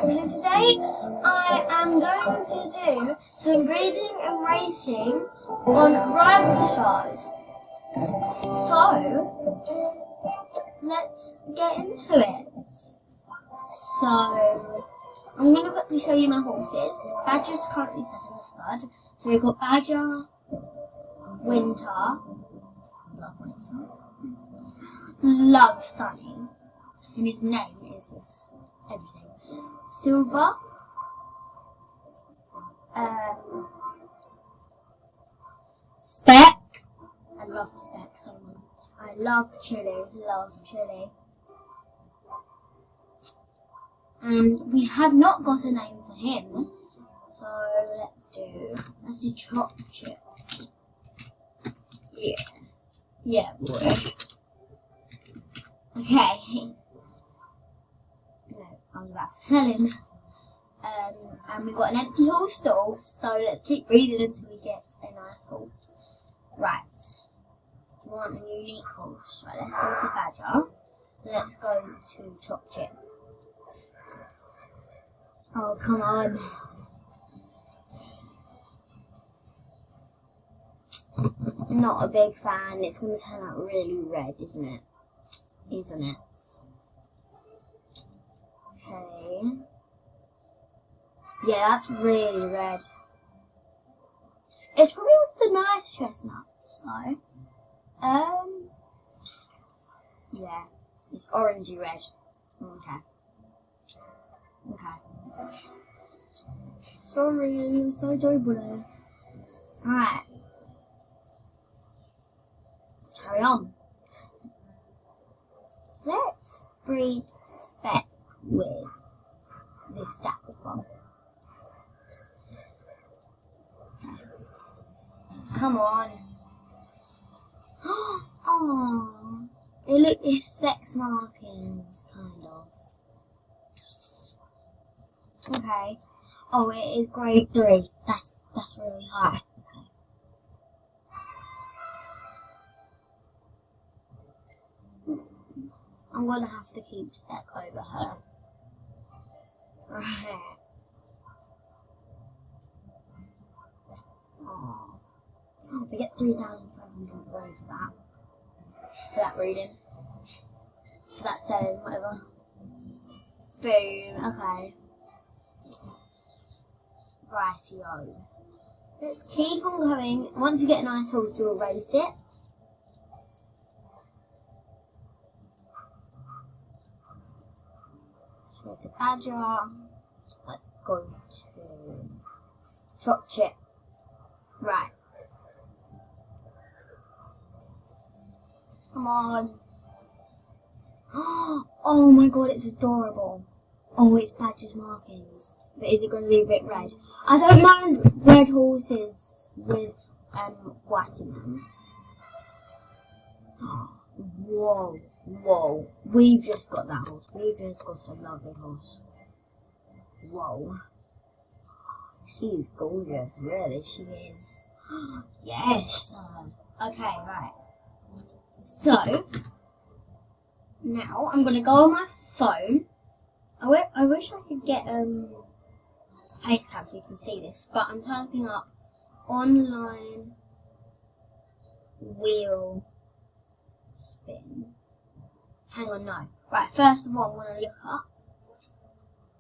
Right, so today I am going to do some breeding and racing on rival stars. So, let's get into it. So, I'm going to quickly show you my horses. Badger's currently set as a stud. So we've got Badger, Winter, love Winter, love Sunny, and his name is just everything. Silver, Speck, I love Speck so much. I love Chili. And we have not got a name for him, so let's do Chop Chip. Yeah, boy. Okay. No, I was about to sell him. And we've got an empty horse stall, so let's keep breathing until we get a nice horse. Right. We want a unique horse. Right, let's go to Badger. Let's go to Chop Chip. Oh, come on. Not a big fan. It's going to turn out really red, isn't it? Okay. Yeah, that's really red. It's probably one of the nice chestnuts, though. Yeah, it's orangey red. Okay. Sorry, so adorable. Alright. Let's carry on. Let's breed Speck with this dapple one. Okay. Come on. Oh, it's Speck's markings, kind of. Okay. Oh, it is grade 3. That's really high. Okay. I'm gonna have to keep Speck over her. Right. Oh, we get 3,500 for that reading. For that selling, whatever. Boom. Okay. Rightio. Let's keep on going. Once we get a nice horse, we'll race it. Let's go to Badger. Let's go to Chop Chip. Right. Come on. Oh my god, it's adorable. Oh, it's Badger's markings. But is it going to be a bit red? I don't mind red horses with white in them. Whoa. We've just got that horse. We've just got a lovely horse. Whoa. She's gorgeous, really, she is. Yes. Okay, right. So, now I'm going to go on my phone. I wish I could get face cam so you can see this, but I'm typing up online wheel spin. Hang on, no. Right, first of all, I'm going to look up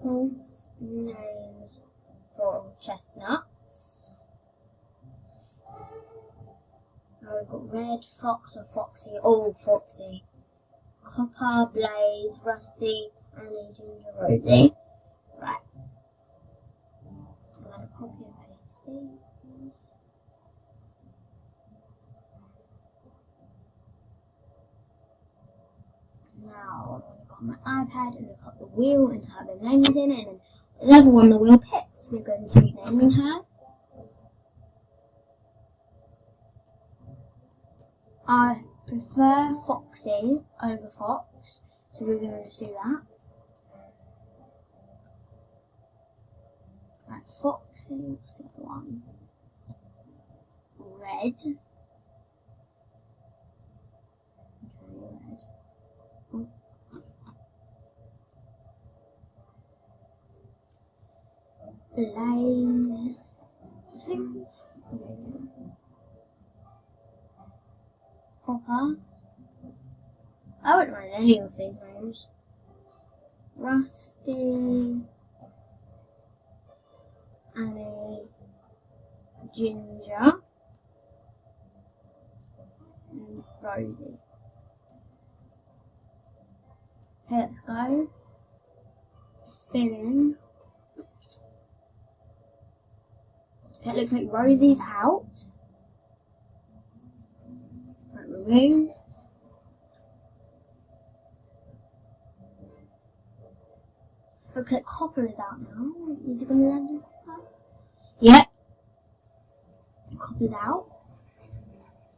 horse names for chestnuts. Now we've got Red, Fox or Foxy. Oh, Foxy. Copper, Blaze, Rusty, and Ginger Rosie. Right. I'm going to copy and paste these. Now I'm going to go on my iPad and look up the wheel and type the names in, and then level 1 the wheel picks. We're going to be naming her. I prefer Foxy over Fox, so we're going to just do that. Right, Foxy, what's the other one? Red. Okay, red. Oh. Lays. I think. Hopper. I wouldn't mind any of these names. Rusty. Annie. Ginger. And Rosie. Okay, let's go. Spinning. It looks like Rosie's out. Right, remove. Looks like Copper is out now. Is it going to land in Copper? Yep. Copper's out.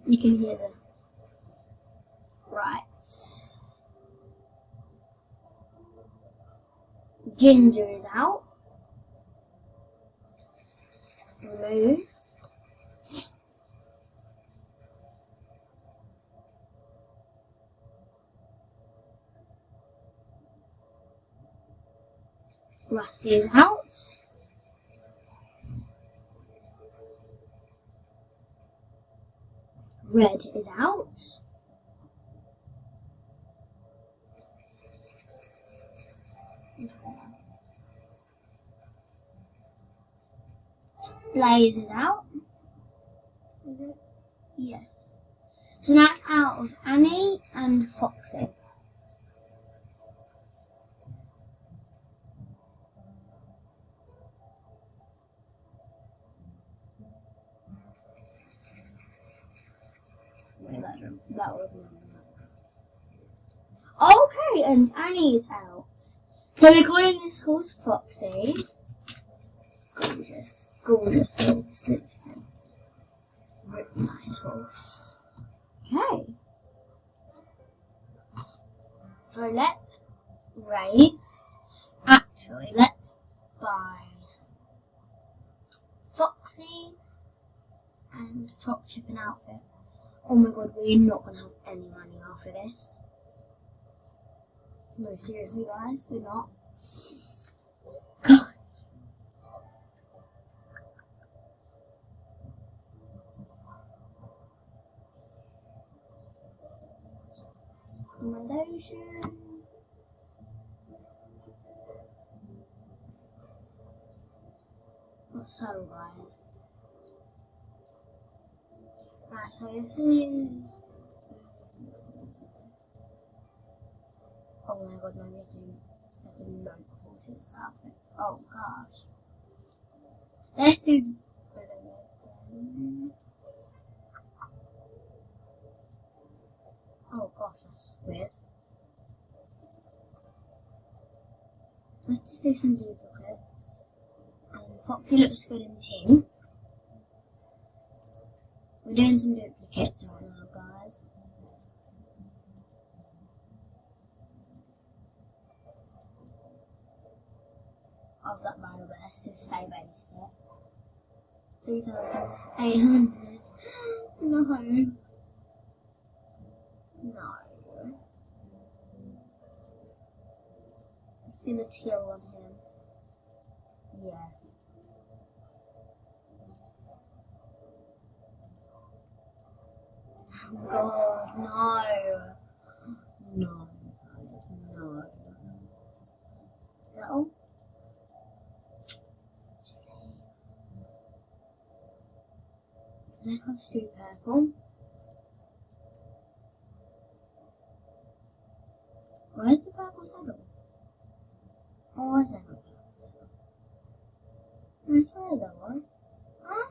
You can hear the... Right. Ginger is out. Remove. Rusty is out. Red is out. Blaze is out. Is it? Yes. So that's out of Annie and Foxy. That was okay, and Annie's out. So we're calling this horse Foxy. Gorgeous, gorgeous horse. Really nice horse. Okay. So let's race. Actually, let's buy Foxy and Chop Chip an outfit. Oh my god, we're not going to have any money after this. No, seriously guys, we're not. God. Customization. Not so guys. Right, so this is... Oh my god, no, we have to load the horses outfits. Oh gosh. Let's do the again. Oh gosh, that's weird. Let's just do some duplicates. Foxy looks good in pink. We're doing some duplicates right now, guys. Of that model, but let's just say base it. 3,800. No. No. Let's do the teal on him. Yeah. Oh god, no. No. No. Is that all? Let's do purple. Where's the purple saddle? Oh, where's that? I swear there was. Huh?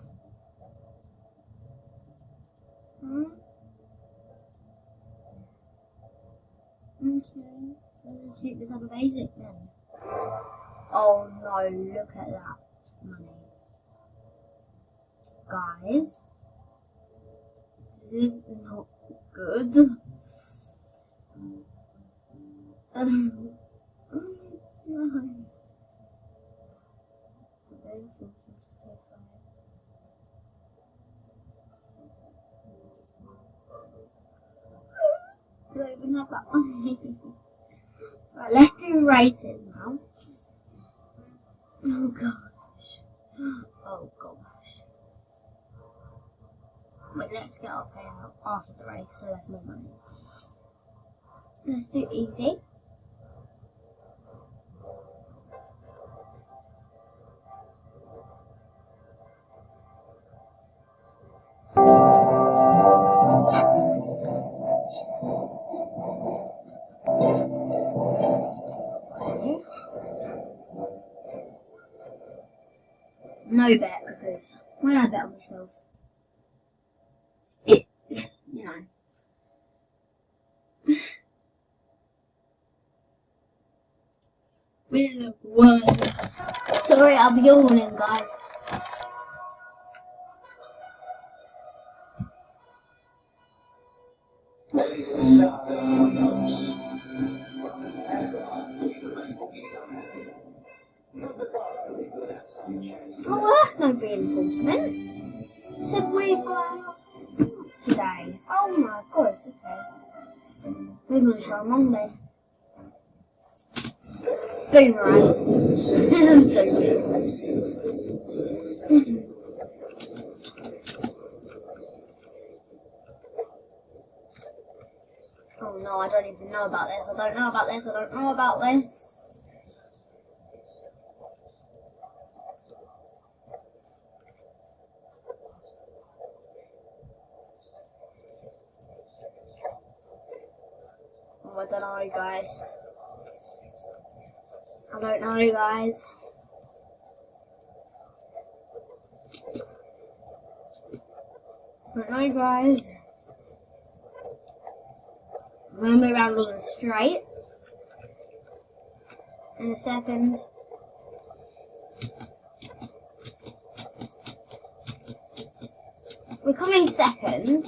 Hmm? Okay. Let's just keep this other basic then. Oh no, look at that money. Guys. This is not good. No. I don't even have that money. Right, let's do races now. Oh gosh. Wait, let's get our payout after the race, so that's more money. Let's do easy. No bet, because when I bet on myself, it, you know. We're one. Sorry, I'll be yawning, guys. Oh, well, that's no reinforcement. It said we've got today. Oh my god, okay. We're going to show Monday. Boomerang. I'm so good. Oh no, I don't even know about this. I don't know about this. I don't know about this. Oh, I don't know, guys. I don't know, guys. I don't know, guys. I'm going to move around on the straight in a second. We're coming second.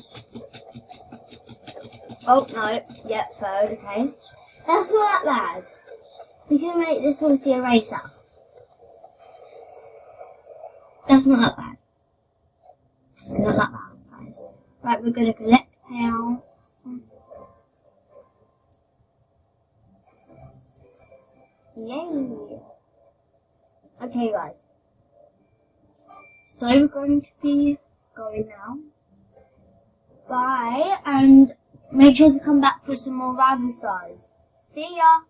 Oh, no. Yep, third, okay. That's not that bad. We can make this horse a racer. That's not that bad. Not that bad, guys. Right, we're going to collect payout. Yay! Okay, guys. So we're going to be going now. Bye, and make sure to come back for some more Rival Stars. See ya!